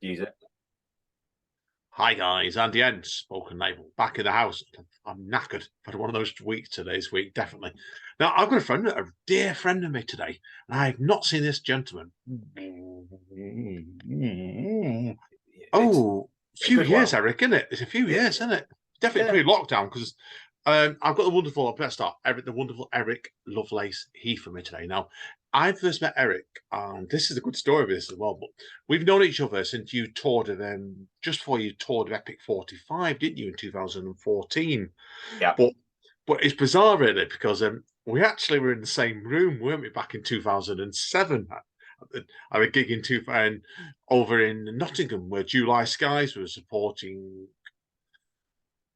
Use it. Hi guys, Andy Ent, spoken label, back in the house. I'm knackered. I've had one of those weeks today, this week, definitely. Now, I've got a dear friend of me today, and I have not seen this gentleman. Oh, a few years, Eric, isn't it? It's a few years, isn't it? Definitely pre-lockdown, because I've got the wonderful, let's start, the wonderful Eric Loveland Heath for me today. Now, I first met Eric, and this is a good story of this as well, but we've known each other since you toured of just before you toured of Epic 45, didn't you, in 2014? Yeah. But it's bizarre, really, because we actually were in the same room, weren't we, back in 2007? I was gigging over in Nottingham, where July Skies was supporting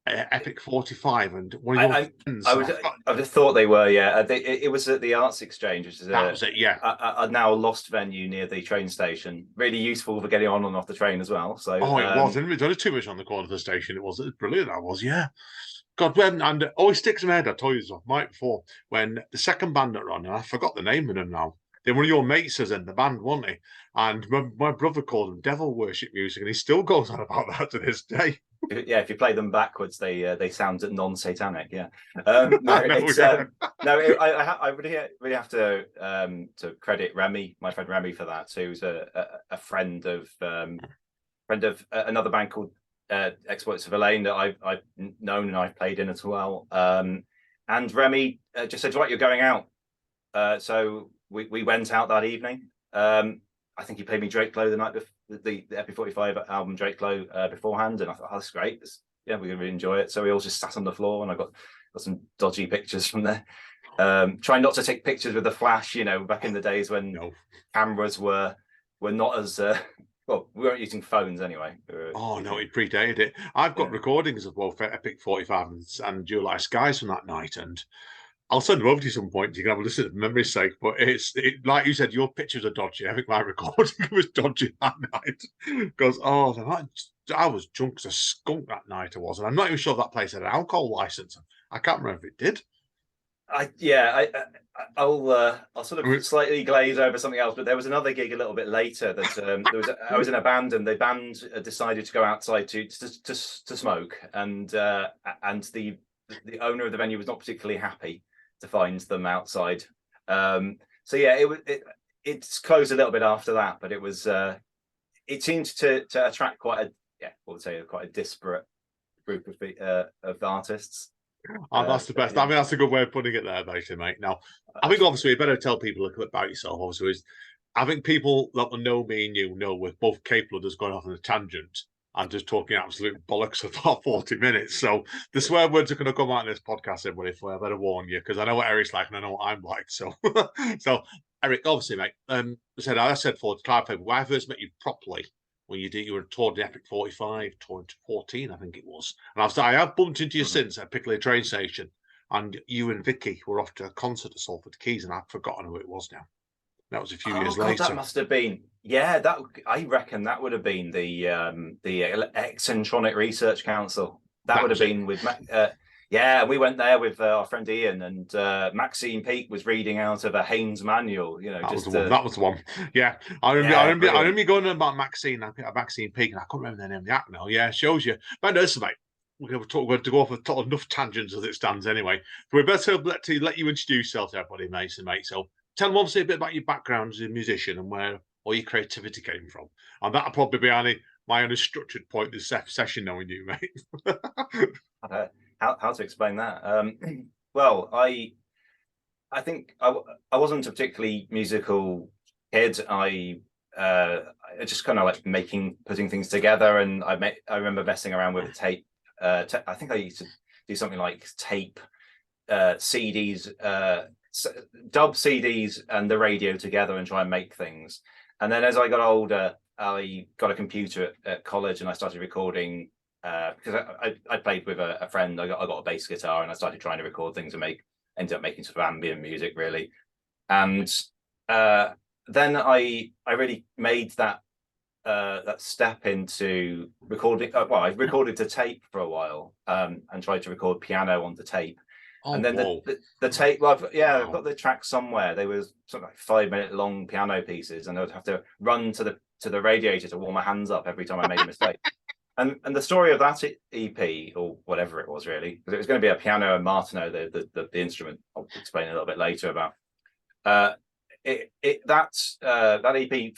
Epic 45, and one of your friends. I would have thought they were, yeah. It was at the Arts Exchange, which is that was it, yeah. a now lost venue near the train station. Really useful for getting on and off the train as well. So it was. There was too much on the corner of the station. It was brilliant. That was, yeah. God, and it always sticks in my head. I told you this night before when the second band that ran, and I forgot the name of them now. They were one of your mates was in the band, weren't they? And my brother called them devil worship music, and he still goes on about that to this day. Yeah, if you play them backwards, they sound non-satanic. Yeah. I really have to credit Remy, my friend Remy, for that. Who's a friend of another band called Exploits of Elaine that I've known and I've played in as well. And Remy just said, right, you're going out. So we went out that evening. I think he played me Drake Low the night before the Epic 45 album Drake Low beforehand, and I thought, oh, that's great. We're going to really enjoy it. So we all just sat on the floor, and I got some dodgy pictures from there. Trying not to take pictures with the flash, back in the days when cameras were not as well, we weren't using phones anyway. Oh no, it predated it. I've got recordings of both Epic 45 and July Skies from that night, and I'll send them over to you some point. You can have a listen for memory's sake. But like you said, your pictures are dodgy. I think my recording was dodgy that night. Because I was drunk as a skunk that night. I was, and I'm not even sure if that place had an alcohol license. I can't remember if it did. I'll sort of slightly glaze over something else, but there was another gig a little bit later that I was in a band, and the band decided to go outside to smoke, and the owner of the venue was not particularly happy to find them outside. So yeah, it's closed a little bit after that, but it was it seemed to attract quite a disparate group of artists. Oh, that's the best. I mean, that's a good way of putting it there, basically, mate. Now, I think obviously you better tell people a little bit about yourself. Obviously, I think people that will know me and you know we're both capable of just going off on a tangent and just talking absolute bollocks for about 40 minutes. So the swear words are going to come out in this podcast, everybody. I better warn you, because I know what Eric's like and I know what I'm like. So, so Eric, obviously, mate. I said for to clarify, when I first met you properly, when you were toured the Epic 45, toured 14, I think it was. And I have bumped into you since at Piccadilly train station, and you and Vicky were off to a concert at Salford Quays, and I've forgotten who it was now. That was a few years later. That must have been, I reckon that would have been the Eccentronic Research Council. That would have been with we went there with our friend Ian, and Maxine Peake was reading out of a Haynes manual. That was the one. Yeah, I remember going on about Maxine Peake, and I couldn't remember the name of the act now. Yeah, shows you. But no, listen, mate, we're going to go off enough tangents as it stands anyway. So we better let you introduce yourself to everybody, mate. So tell them obviously a bit about your background as a musician and where all your creativity came from, and that'll probably be my unstructured point this session, knowing you, mate. How to explain that? Well, I think I wasn't a particularly musical kid. I just kind of like putting things together, and I remember messing around with a tape. I think I used to do something like tape CDs, dub CDs, and the radio together and try and make things. And then as I got older, I got a computer at college, and I started recording. Because I played with a friend. I got a bass guitar, and I started trying to record things and ended up making sort of ambient music, really. And then I really made that step into recording. I recorded to tape for a while, and tried to record piano on the tape. And then the tape. Well, I've got the track somewhere. They were sort of like 5-minute long piano pieces, and I would have to run to to the radiator to warm my hands up every time I made a mistake. And the story of that EP, or whatever it was really, because it was going to be a piano and Martineau, the instrument. I'll explain a little bit later about. That EP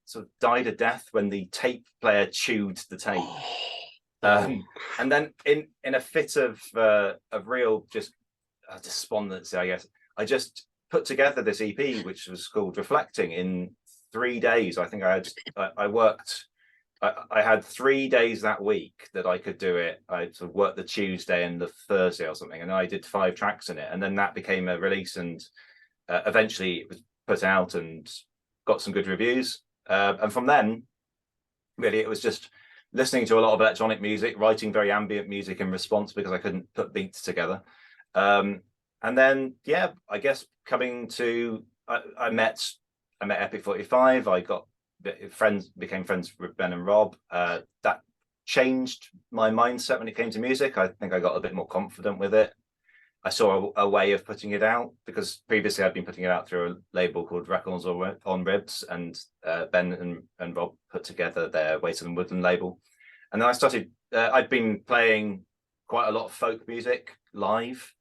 sort of died a death when the tape player chewed the tape. And then in a fit of real just despondency, I guess, I just put together this EP, which was called Reflecting, in 3 days. I think I had 3 days that week that I could do it. I sort of worked the Tuesday and the Thursday or something, and I did 5 tracks in it, and then that became a release, and eventually it was put out and got some good reviews. And from then, really, it was just listening to a lot of electronic music, writing very ambient music in response because I couldn't put beats together. And then, yeah, I guess coming to, I met Epic 45. I became friends with Ben and Rob. That changed my mindset when it came to music. I think I got a bit more confident with it. I saw a way of putting it out, because previously I'd been putting it out through a label called Records on Ribs, and Ben and Rob put together their Wayside and Woodland label. And then I started, I'd been playing quite a lot of folk music live,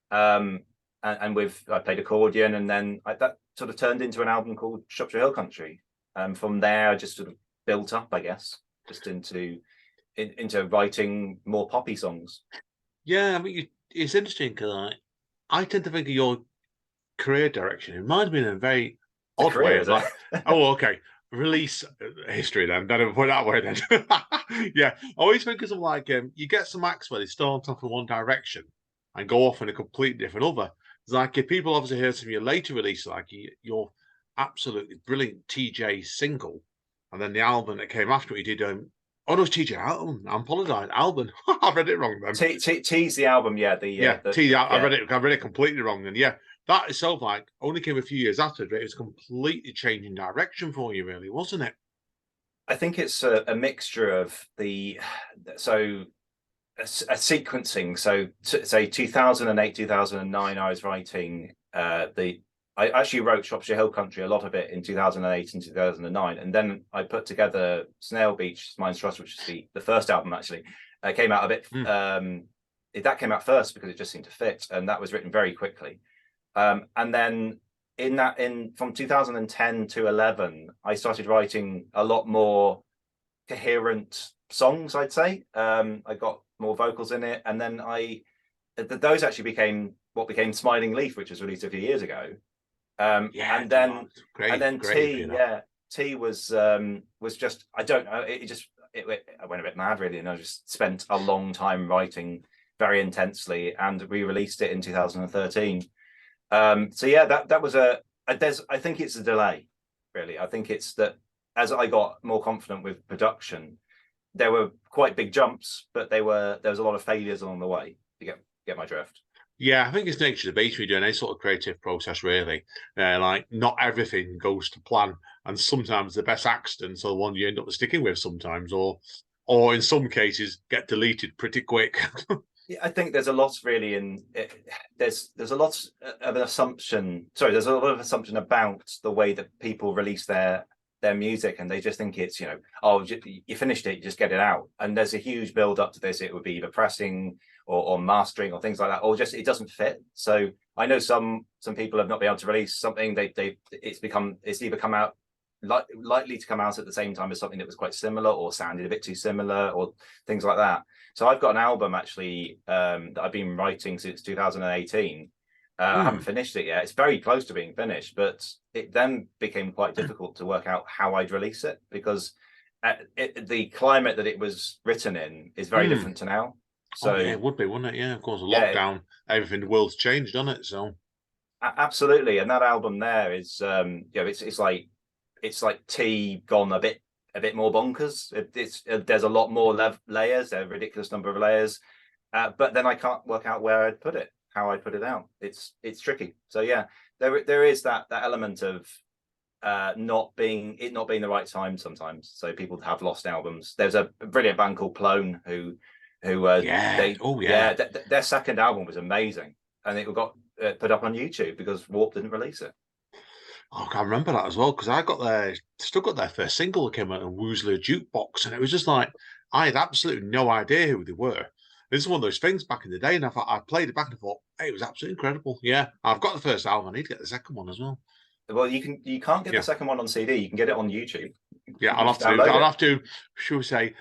and I played accordion, and then that sort of turned into an album called Shropshire Hill Country. And from there, I just sort of built up, I guess, just into writing more poppy songs. Yeah, I mean, it's interesting because I tend to think of your career direction. It reminds me in a very odd way. Like, oh, okay, release history then. Don't put it that way then. Yeah, I always think of something like you get some acts where they start off in one direction and go off in a completely different other. It's like if people obviously heard some of your later releases, like your absolutely brilliant TJ single, and then the album that came after it, you did oh no, it's TJ album. I apologise, album. I read it wrong then. T's the album, yeah. I read it completely wrong. And yeah, that itself like only came a few years after, but it was completely changing direction for you, really, wasn't it? I think it's a mixture of a sequencing. So say 2008, 2009, I was writing I actually wrote Shropshire Hill Country, a lot of it in 2008 and 2009, and then I put together Snail Beach, Mine's Trust, which is the first album actually. Came out a bit. That came out first because it just seemed to fit, and that was written very quickly. And then from 2010 to 11, I started writing a lot more coherent songs, I'd say. I got more vocals in it, and then those actually became what became Smiling Leaf, which was released a few years ago. And then T was just, I don't know, I went a bit mad really, and I just spent a long time writing very intensely, and re-released it in 2013. So yeah, that was I think it's a delay, really. I think it's that as I got more confident with production, there were quite big jumps, but there was a lot of failures along the way. You get my drift. Yeah, I think it's nature of the beast we do any sort of creative process, really. Like, not everything goes to plan, and sometimes the best accidents are the one you end up sticking with sometimes, or in some cases get deleted pretty quick. Yeah, I think there's a lot really in it. There's a lot of an assumption. Sorry, there's a lot of assumption about the way that people release their music, and they just think it's, you finished it, you just get it out. And there's a huge build up to this. It would be either pressing or mastering or things like that, or just it doesn't fit. So I know some people have not been able to release something. It's either come out likely to come out at the same time as something that was quite similar, or sounded a bit too similar, or things like that. So I've got an album actually that I've been writing since 2018. I haven't finished it yet. It's very close to being finished, but it then became quite difficult to work out how I'd release it, because the climate that it was written in is very different to now. So yeah, it would be, wouldn't it? Yeah, of course, a lockdown, everything in the world's changed, doesn't it? So absolutely. And that album there is it's like T gone a bit more bonkers. There's a lot more layers. There are a ridiculous number of layers, but then I can't work out where I'd put it, how I'd put it out. It's tricky. So yeah, there is that element of not being the right time sometimes. So people have lost albums. There's a brilliant band called Plone who their second album was amazing, and it got put up on YouTube because Warp didn't release it. Oh, I can't remember that as well because I got still got their first single that came out in Woozler Jukebox, and it was just like I had absolutely no idea who they were. This is one of those things back in the day, and I played it back and I thought, hey, it was absolutely incredible. Yeah, I've got the first album. I need to get the second one as well. Well, you can't get the second one on CD. You can get it on YouTube. Yeah, I'll have to, shall we say,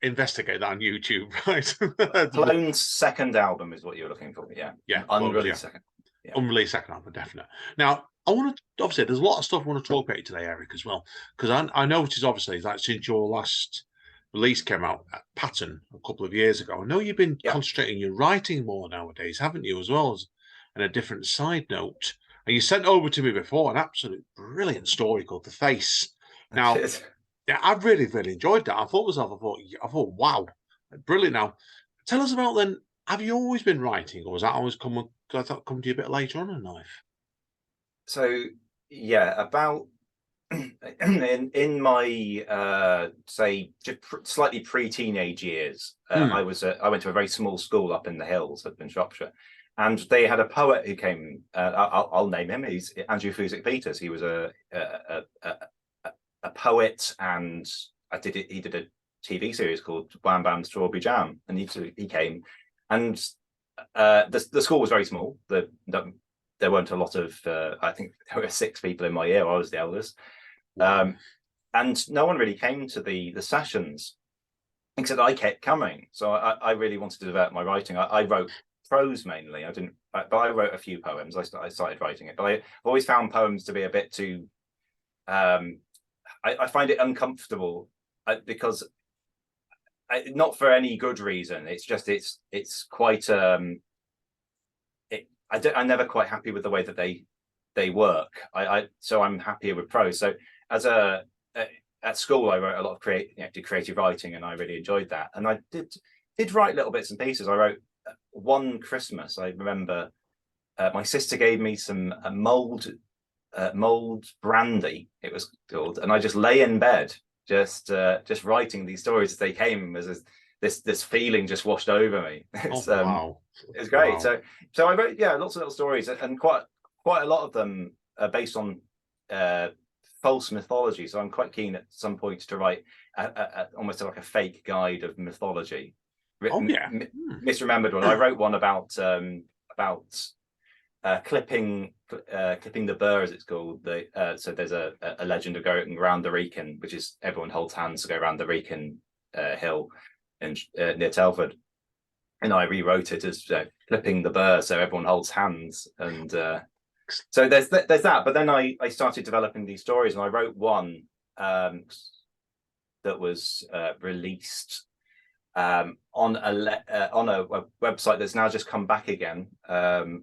investigate that on YouTube, right? Clone's second album is what you're looking for. Yeah, yeah, unreleased second. Yeah. Unreleased second album, definite. Now, I want to obviously there's a lot of stuff I want to talk about today, Eric, as well, because I noticed obviously that since your last release came out at Pattern a couple of years ago, I know you've been concentrating your writing more nowadays, haven't you, as well as and a different side note. And you sent over to me before an absolute brilliant story called The Face. Now, yeah, I really, really enjoyed that. I thought, wow, brilliant. Now, tell us about then. Have you always been writing, or was that always come to you a bit later on in life? So yeah, about in my say just slightly pre-teenage years, I went to a very small school up in the hills up in Shropshire, and they had a poet who came. I'll name him. He's Andrew Fusik Peters. He was a poet, and he did a TV series called Wham Bam Strawberry Jam, and he came, and the school was very small. There weren't a lot of. I think there were 6 people in my year. I was the eldest, and no one really came to the sessions, except I kept coming. So I really wanted to develop my writing. I wrote prose mainly. I didn't, but I wrote a few poems. I started writing it, but I always found poems to be a bit too. I find it uncomfortable because not for any good reason. It's just it's quite. I'm never quite happy with the way that they work. So I'm happier with prose. So at school I wrote a lot of creative writing, and I really enjoyed that. And I did write little bits and pieces. I wrote one Christmas. I remember my sister gave me some mold brandy, it was called, and I just lay in bed just writing these stories as they came. As this feeling just washed over me. Wow, it's great. Wow. So I wrote lots of little stories, and quite a lot of them are based on false mythology. So I'm quite keen at some point to write almost like a fake guide of mythology. Misremembered one. I wrote one about clipping the burr, as it's called. So there's a legend of going around the Wrekin, which is everyone holds hands to go around the Wrekin hill near Telford, and I rewrote it as clipping the burr, so everyone holds hands. And so there's that. But then I started developing these stories, and I wrote one that was released on a website that's now just come back again. I'll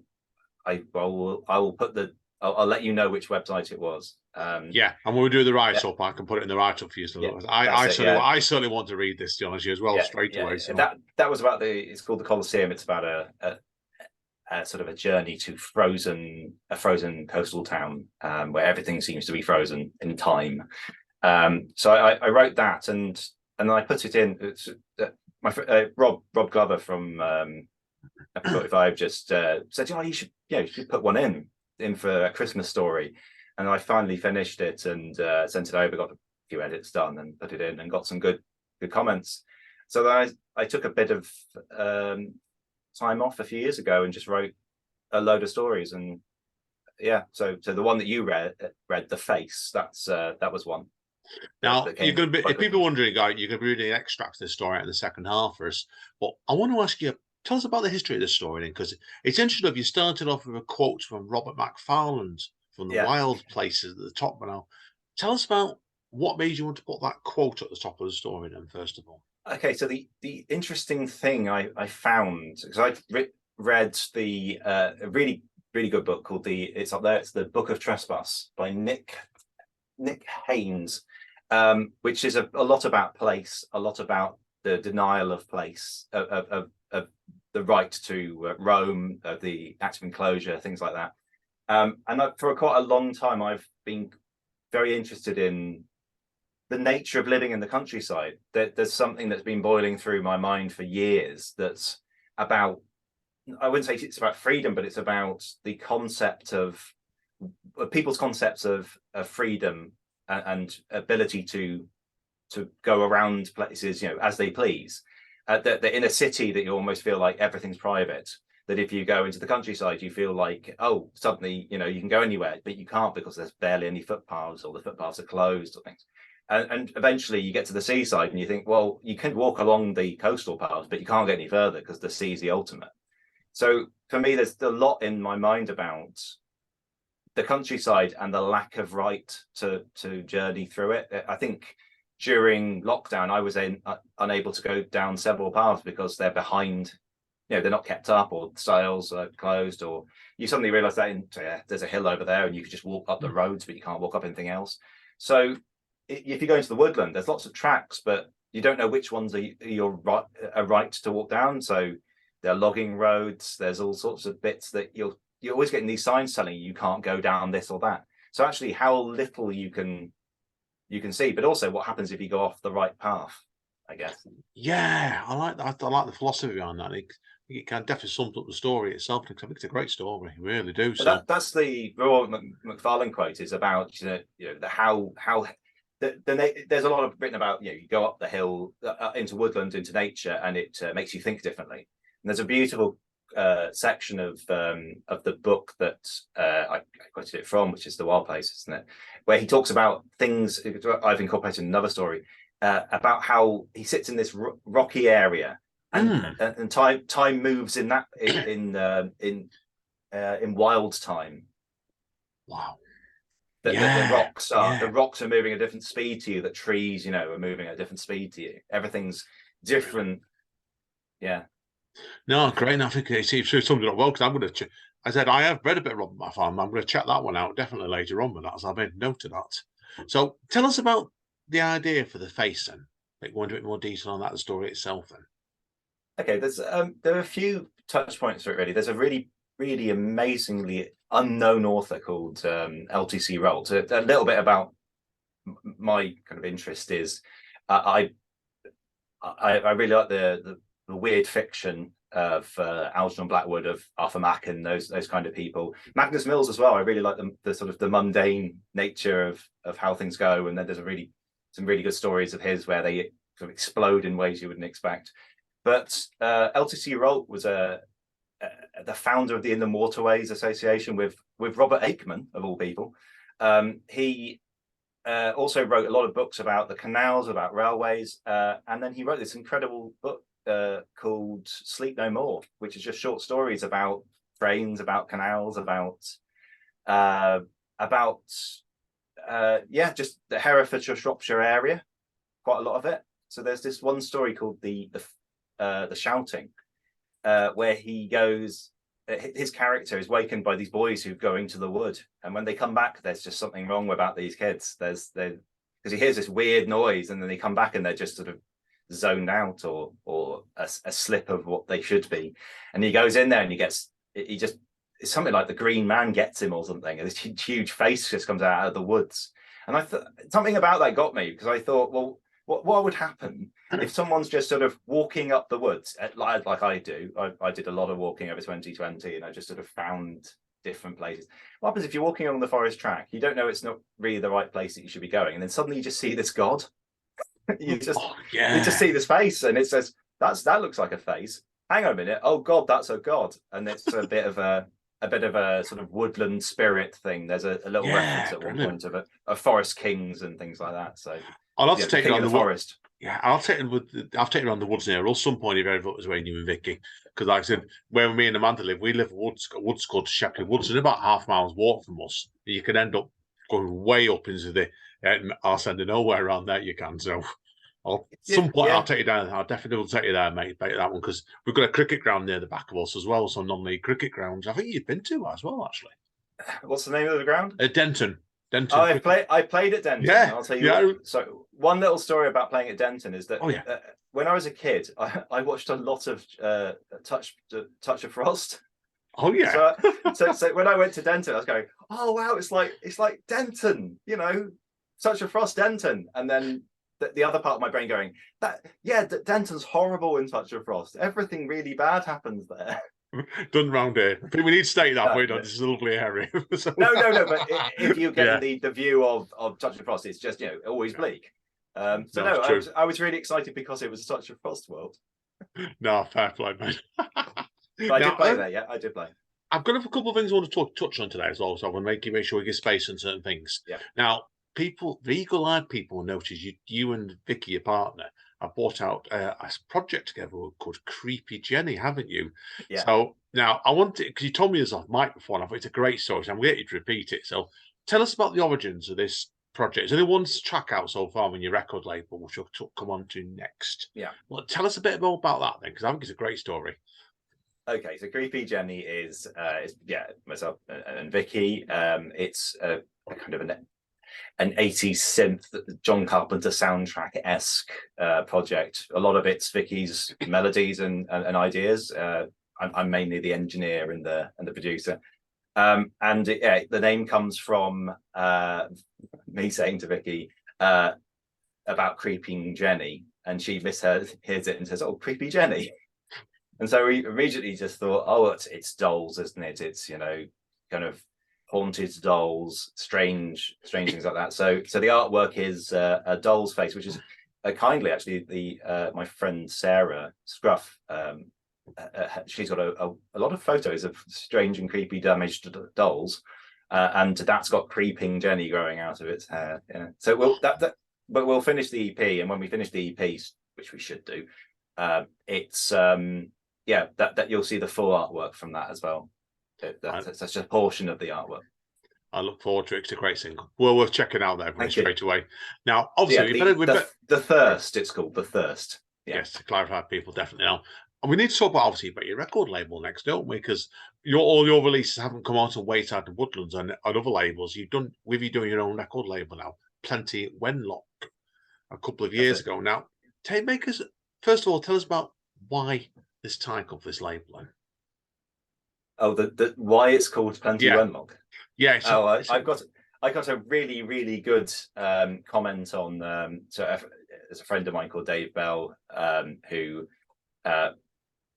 let you know which website it was. Yeah, and when we do the write-up, I can put it in the write-up for you. So I certainly want to read this, to be honest, as well, straight away. So. That was about it's called the Colosseum. It's about a sort of a journey to a frozen coastal town where everything seems to be frozen in time. So I wrote that, and I put it in. It's, Rob Glover from Episode 45 just said, you should put one in for a Christmas story. And I finally finished it and sent it over, got a few edits done, and put it in, and got some good comments. So then I took a bit of time off a few years ago and just wrote a load of stories. And so the one that you read, The Face, that was one. Now, you're going to be, if people are wondering, you're going to be reading extracts of the story out in the second half for us. But I want to ask you, tell us about the history of the story, because it's interesting. If you started off with a quote from Robert McFarland from The Wild Places at the top. Now, tell us about what made you want to put that quote at the top of the story then, first of all. Okay, so the interesting thing I found, because I read the really good book called it's up there. It's The Book of Trespass by Nick Haynes, which is a lot about place, a lot about the denial of place, of the right to roam, of the act of enclosure, things like that. And for quite a long time, I've been very interested in the nature of living in the countryside. There's something that's been boiling through my mind for years that's about, I wouldn't say it's about freedom, but it's about the concept of people's concepts of freedom and ability to go around places, as they please. That in a city that you almost feel like everything's private. That if you go into the countryside, you feel like, oh, suddenly, you can go anywhere, but you can't because there's barely any footpaths, or the footpaths are closed or things. And eventually you get to the seaside and you think, well, you can walk along the coastal paths, but you can't get any further because the sea is the ultimate. So for me, there's a lot in my mind about the countryside and the lack of right to journey through it. I think during lockdown, I was unable to go down several paths because they're behind, they're not kept up, or sails are closed, or you suddenly realize that there's a hill over there and you could just walk up the roads, but you can't walk up anything else. So if you go into the woodland, there's lots of tracks, but you don't know which ones are right to walk down. So there are logging roads, there's all sorts of bits that you're always getting these signs telling you can't go down this or that. So actually how little you can see, but also what happens if you go off the right path, I guess. Yeah, I like that. I like the philosophy behind that. It can definitely sums up the story itself, because I think it's a great story. I really do. So that's the Roy McFarlane quote, is about how there's a lot of written about you go up the hill into woodland, into nature, and it makes you think differently. And there's a beautiful section of the book that I quoted it from, which is The Wild Place, isn't it? Where he talks about things. I've incorporated another story about how he sits in this rocky area, and time moves in that in wild time. Wow. The rocks are moving at a different speed to you. The trees, are moving at a different speed to you. Everything's different. Yeah. No, great. I think it's something up well, because I'm going to. I said I have read a bit of Robert McFarlane. I'm going to check that one out definitely later on with that, as I made note of that. So tell us about the idea for the face, then. Like, go into a bit more detail on that, the story itself, then. Okay, there are a few touch points for it, really. There's a really, really amazingly unknown author called LTC Rolt. So a little bit about my kind of interest is I really like the weird fiction of Algernon Blackwood, of Arthur Mack, and those kind of people. Magnus Mills as well. I really like the sort of the mundane nature of how things go. And then there's some really good stories of his where they sort of explode in ways you wouldn't expect. But LTC Rolt was the founder of the Inland Waterways Association with Robert Aikman, of all people. He also wrote a lot of books about the canals, about railways, and then he wrote this incredible book called Sleep No More, which is just short stories about trains, about canals, about just the Herefordshire, Shropshire area, quite a lot of it. So there's this one story called the Shouting, where he goes. His character is wakened by these boys who go into the wood, and when they come back, there's just something wrong about these kids. Because he hears this weird noise, and then they come back and they're just sort of zoned out, or a slip of what they should be. And he goes in there and it's something like the Green Man gets him or something, and this huge face just comes out of the woods. And I thought something about that got me, because I thought, well, what would happen if someone's just sort of walking up the woods like I do? I did a lot of walking over 2020, and I just sort of found different places. What happens if you're walking along the forest track? You don't know it's not really the right place that you should be going, and then suddenly you just see this god. you just see this face, and it says that looks like a face. Hang on a minute. Oh God, that's a god. And it's a bit of a sort of woodland spirit thing. There's a little reference at one point of forest kings and things like that. So I'll have to take it on the forest. Yeah, I'll take it on the woods near us some point if ever it was when you and Vicky. Because like I said, where me and Amanda live, we live woods called Shepley Woods, and about half a mile's walk from us. You can end up going way up into the arse end of nowhere around there. You can. So I'll take you down. I'll definitely will take you there, mate. About that one, because we've got a cricket ground near the back of us as well. So non-league cricket grounds. I think you've been to as well, actually. What's the name of the ground? Denton. Oh, I played at Denton. Yeah, I'll tell you. Yeah. So one little story about playing at Denton is that when I was a kid, I watched a lot of Touch of Frost. Oh yeah. So when I went to Denton, I was going, oh wow, it's like Denton, Touch of Frost, Denton, and then the other part of my brain going, Denton's horrible in Touch of Frost. Everything really bad happens there. Done round here. I think we need to state that, No, but this is a lovely area. So, no. But if you're yeah, getting the view of Touch of Frost, it's just always bleak. So no, no, it's true. I was really excited because it was a Touch of Frost world. No, fair play, mate. But I did Now, play there. Yeah, I did play. I've got a couple of things I want to touch on today as well, so I want to make sure we give space on certain things. Yeah. Now, people, the eagle-eyed people notice you and Vicky, your partner, have brought out a project together called Creepy Jenny, haven't you? Yeah. So now I want to, because you told me this off mic before, and I thought it's a great story, so I'm going to get you to repeat it. So tell us about the origins of this project. There's only one track out so far on your record label, which we'll come on to next. Yeah. Well, tell us a bit more about that then, because I think it's a great story. Okay, so Creepy Jenny is myself and Vicky. It's a kind of an 80s synth, John Carpenter soundtrack-esque project. A lot of it's Vicky's melodies and ideas. I'm mainly the engineer and the producer. The name comes from me saying to Vicky about Creeping Jenny, and she mishears it and says, "Oh, Creepy Jenny." And so we immediately just thought, oh, it's dolls, isn't it? It's kind of haunted dolls, strange things like that. So the artwork is a doll's face, which is kindly actually my friend Sarah Scruff. She's got a lot of photos of strange and creepy damaged dolls, and that's got Creeping Jenny growing out of its hair. Yeah. So we'll finish the EP, and when we finish the EP, which we should do, it's that you'll see the full artwork from that as well. That's just a portion of the artwork. I look forward to it. It's a great single. Well, worth checking out there straight away. Now, obviously, the Thirst. It's called The Thirst. Yeah. Yes, to clarify, people definitely know. And we need to talk about your record label next, don't we? Because all your releases haven't come out on Wayside and Woodlands and other labels. You're doing your own record label now, Plenty Wenlock, a couple of years ago. Now, first of all, tell us about why this title of this label. Oh, the why it's called Plenty Wenlock. Yeah. I got a really, really good comment on there's a friend of mine called Dave Bell who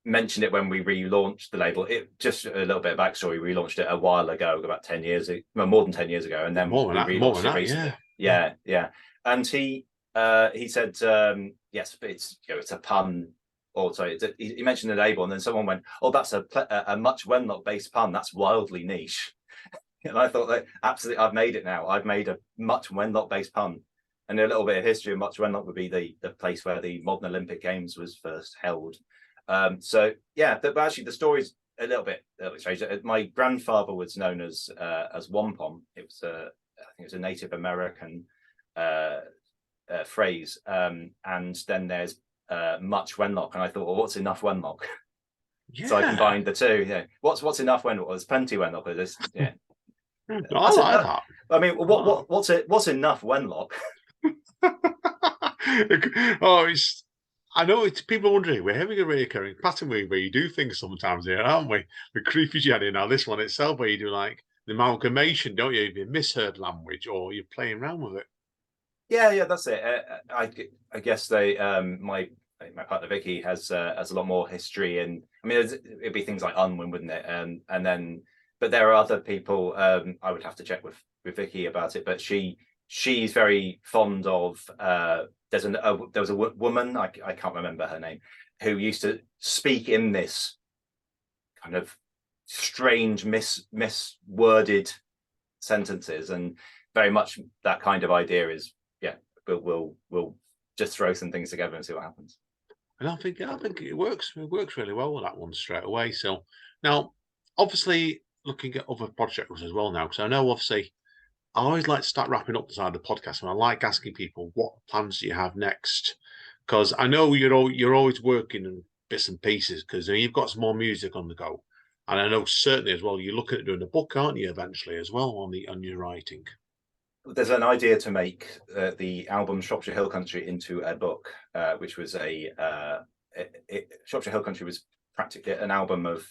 mentioned it when we relaunched the label. It just a little bit of backstory. We launched it a while ago, about 10 years ago, more than 10 years ago, and then we relaunched it recently. Yeah. And he said, yes, it's a pun. Or sorry, he mentioned the label, and then someone went, "Oh, that's a much Wenlock based pun. That's wildly niche." And I thought that absolutely, I've made it now. I've made a much Wenlock based pun. And a little bit of history of much Wenlock would be the place where the modern Olympic Games was first held. But actually the story's a little bit strange. My grandfather was known as Wampum. It was I think it was a Native American phrase. And then there's much Wenlock, and I thought, well, what's enough Wenlock? Yeah. So I combined the two. Yeah, what's enough Wenlock? There's plenty Wenlock. This, yeah. I like that. I mean, what's enough Wenlock? I know it's people wondering. We're having a recurring pattern where you do things sometimes here, aren't we? With Creepy Jenny. Now this one itself, where you do like the amalgamation, don't you? You misheard language, or you're playing around with it. Yeah, that's it. I guess my partner Vicky has a lot more history, and I mean it'd be things like Unwin, wouldn't it? And then, but there are other people. I would have to check with Vicky about it, but she's very fond of. There was a woman, I can't remember her name, who used to speak in this kind of strange misworded sentences, and very much that kind of idea is. We'll just throw some things together and see what happens. And I think it works. It works really well with that one straight away. So now, obviously, looking at other projects as well now, because I know obviously I always like to start wrapping up the side of the podcast, and I like asking people what plans do you have next, because I know you're always working in bits and pieces, because you've got some more music on the go, and I know certainly as well you're looking at doing a book, aren't you, eventually as well on your writing. There's an idea to make the album Shropshire Hill Country into a book, which was Shropshire Hill Country was practically an album of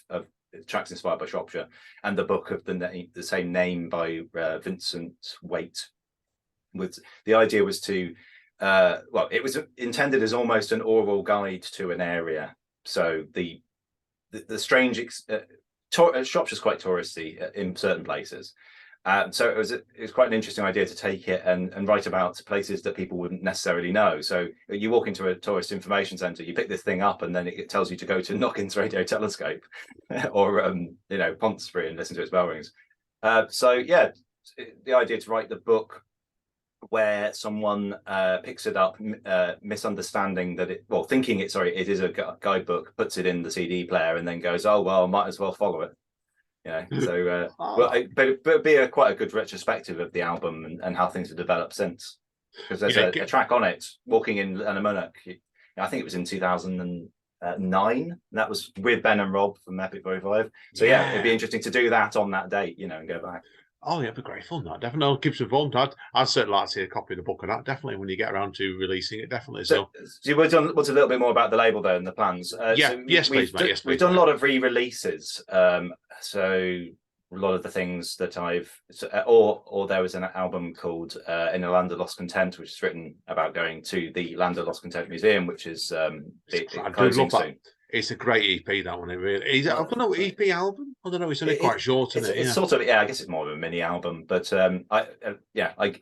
tracks inspired by Shropshire, and the book of the same name by Vincent Waite. The idea was to, it was intended as almost an oral guide to an area. So the the strange. Shropshire's quite touristy in certain places. So it was quite an interesting idea to take it and write about places that people wouldn't necessarily know. So you walk into a tourist information centre, you pick this thing up, and then it tells you to go to Knockin's Radio Telescope or Pontesbury and listen to its bell rings. So yeah, the idea to write the book where someone picks it up, misunderstanding that thinking it is a guidebook, puts it in the CD player, and then goes, oh well, might as well follow it. So but it'd be quite a good retrospective of the album and how things have developed since, because there's a track on it, Walking in Lanarmonach. I think it was in 2009. That was with Ben and Rob from Epic 45. So yeah, it'd be interesting to do that on that date, and go back. Oh, yeah, it'd be great fun. That definitely keeps informed. I'd certainly like to see a copy of the book of that. Definitely, when you get around to releasing it, definitely. So you what's a little bit more about the label though and the plans? Yes, please, mate. Yes, please. We've done a lot of re-releases. So a lot of the things that or there was an album called In a Land of Lost Content, which is written about going to the Land of Lost Content Museum, which is closing soon. It's a great EP, that one. It really is. I don't know, EP album. I don't know. It's only quite short, isn't it? It's sort of, I guess it's more of a mini album. But I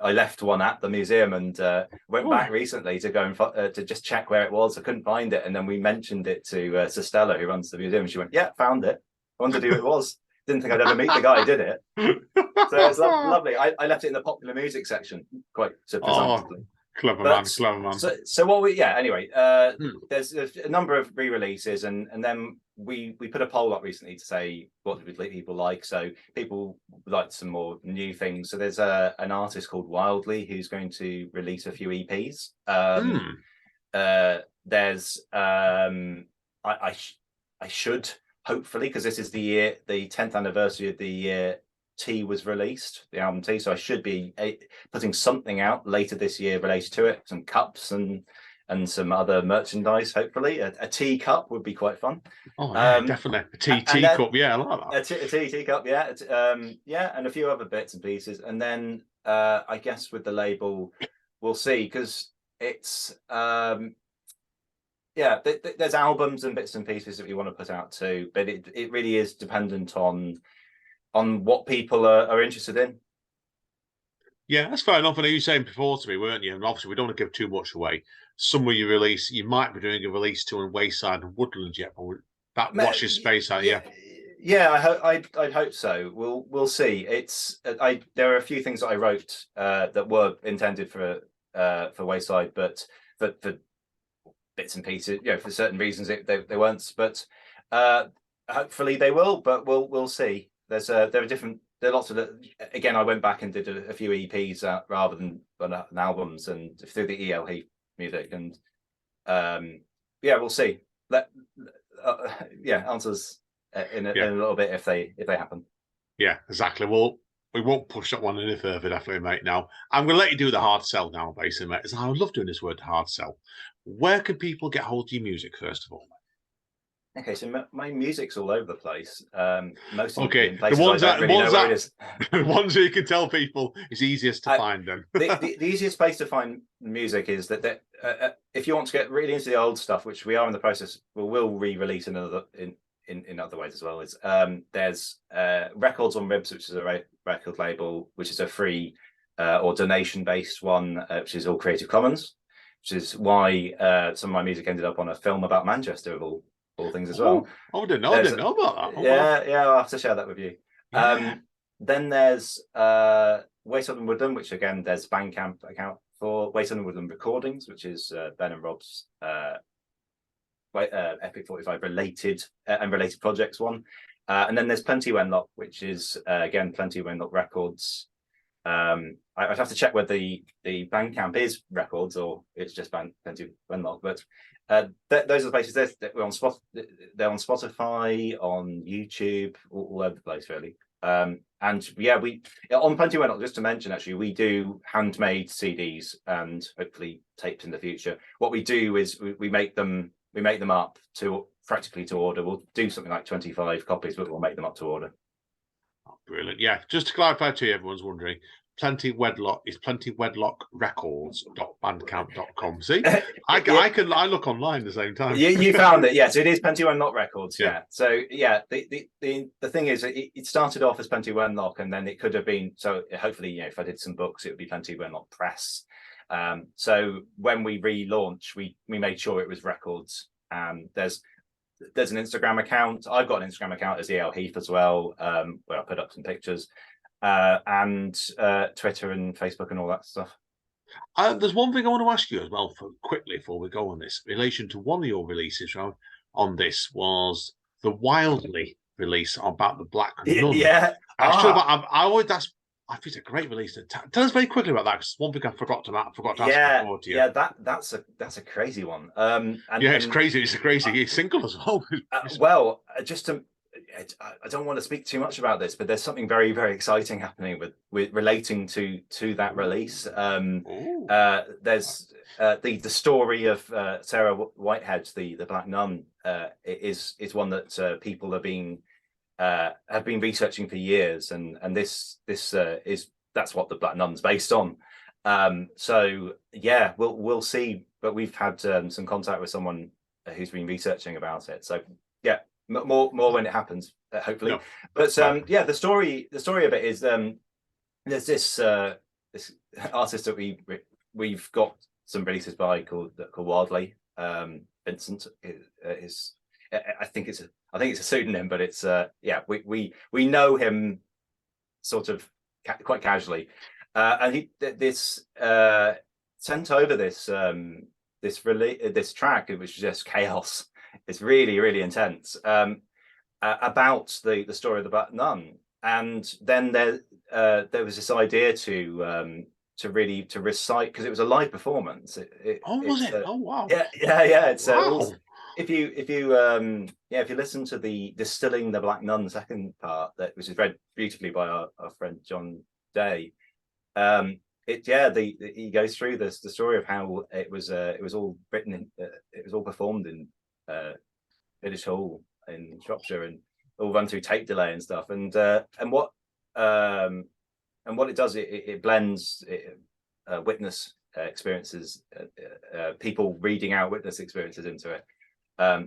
left one at the museum and went back recently to go and to just check where it was. I couldn't find it, and then we mentioned it to Stella, who runs the museum, and she went, "Yeah, found it. I wondered who it was. Didn't think I'd ever meet the guy who did it." So it's lovely. I left it in the popular music section, quite presumptively. Clever man. So what anyway, there's a number of re-releases, and then we put a poll up recently to say what would people like. So people would like some more new things. So there's an artist called Wildly who's going to release a few EPs. There's I should hopefully, because this is the 10th anniversary of the year T was released, the album T, so I should be putting something out later this year related to it, some cups and some other merchandise. Hopefully a tea cup would be quite fun. Definitely a tea cup. I like that. A tea cup, and a few other bits and pieces. And then I guess with the label we'll see, because it's there's albums and bits and pieces that we want to put out too, but it really is dependent on what people are interested in. Yeah, that's fair enough. And you were saying before to me, weren't you? And obviously we don't want to give too much away. Some of your release, you might be doing a release to in Wayside and Woodland yet, but that watches space out, Yeah, I'd hope so. We'll see. There are a few things that I wrote that were intended for Wayside, but for bits and pieces, for certain reasons they weren't. But hopefully they will. But we'll see. There are lots of again. I went back and did a few EPs rather than albums, and through the EL Heath music, and we'll see. Answers in a little bit if they happen. Yeah, exactly. Well, we won't push that one any further, definitely, mate. Now I'm going to let you do the hard sell now, basically, mate. I love doing this word, hard sell. Where can people get hold of your music first of all? Okay, so my music's all over the place. Most okay, the ones that the ones that you can tell people is easiest to find them. the easiest place to find music is that if you want to get really into the old stuff, which we are in the process, we'll re-release in other ways as well. Is there's Records on Ribs, which is a record label, which is a free or donation-based one, which is all Creative Commons, which is why some of my music ended up on a film about Manchester of all things as well. I didn't know about that. Yeah, I'll have to share that with you. Yeah. Then there's Wayside and Woodland, which again there's Bandcamp account for Wayside and Woodland Recordings, which is Ben and Rob's Epic 45 related projects one. And then there's Plenty Wenlock, which is again Plenty Wenlock Records. I'd have to check whether the Bandcamp is records or it's just Plenty Wenlock, but those are the places they're on Spotify, on YouTube, all over the place really. And yeah, we on Plenty Wenlock, just to mention, actually, we do handmade CDs and hopefully tapes in the future. What we do is we make them up to practically to order. We'll do something like 25 copies, but we'll make them up to order. Oh, brilliant. Yeah, just to clarify to you, everyone's wondering, Plenty Wedlock is plentywedlockrecords.bandcamp.com. See, Yeah. I look online at the same time. You found it, yes. It is Plenty Wenlock Records, Yeah. yeah. So yeah, the thing is, it started off as Plenty Wenlock, and then it could have been. So hopefully, you know, if I did some books, it would be Plenty Wenlock Press. So when we relaunched, we made sure it was records. There's an Instagram account. I've got an Instagram account as EL Heath as well, where I put up some pictures, and Twitter and Facebook and all that stuff. There's one thing I want to ask you as well, quickly before we go on this, in relation to one of your releases on this was the Wildly release about the Black Nun. Yeah, actually, I always ask. I think it's a great release. Tell us very quickly about that, because one thing I forgot to ask before to you. Yeah, that's a crazy one. It's crazy. It's a crazy single as well. Well, I don't want to speak too much about this, but there's something very, very exciting happening with relating to that release. There's the story of Sarah Whitehead, the Black Nun, is one that people have been researching for years, and this that's what the Black Nun's based on. So yeah, we'll see. But we've had some contact with someone who's been researching about it. So yeah, more when it happens, hopefully. No. But yeah, the story of it is there's this artist that we've got some releases by called Wildly. Vincent is I think it's a pseudonym, but it's yeah, we know him sort of quite casually, and he sent over this track, which was just chaos. It's really, really intense, about the story of the Black Nun. And then there was this idea to recite, because it was a live performance. Was it? Oh wow! Yeah. It's wow. If you listen to the Distilling the Black Nun second part, which is read beautifully by our friend John Day, he goes through the story of how it was all written it was all performed in Village Hall in Shropshire, and all run through tape delay and stuff, and what it does, it blends witness experiences, people reading out witness experiences into it.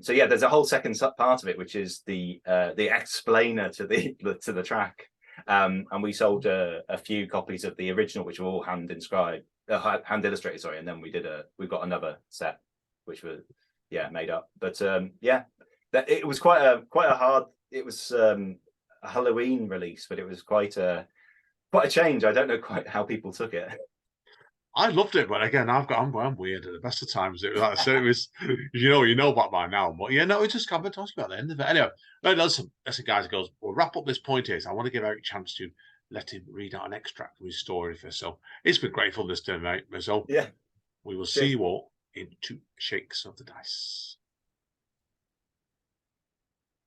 So yeah, there's a whole second part of it, which is the explainer to the track, and we sold a few copies of the original, which were all hand illustrated, sorry, and then we've got another set which were made up. But yeah, it was quite a hard. It was a Halloween release, but it was quite a change. I don't know quite how people took it. I loved it, but again, I'm weird at the best of times. It was like I said, it was you know about by now, but yeah, no, it just can't talk about the end of it. Anyway, that's a guy who goes, we'll wrap up this point here. So I want to give Eric a chance to let him read out an extract of his story for us. So it's been grateful this time, mate. So yeah, we will see you all in 2 shakes of the dice.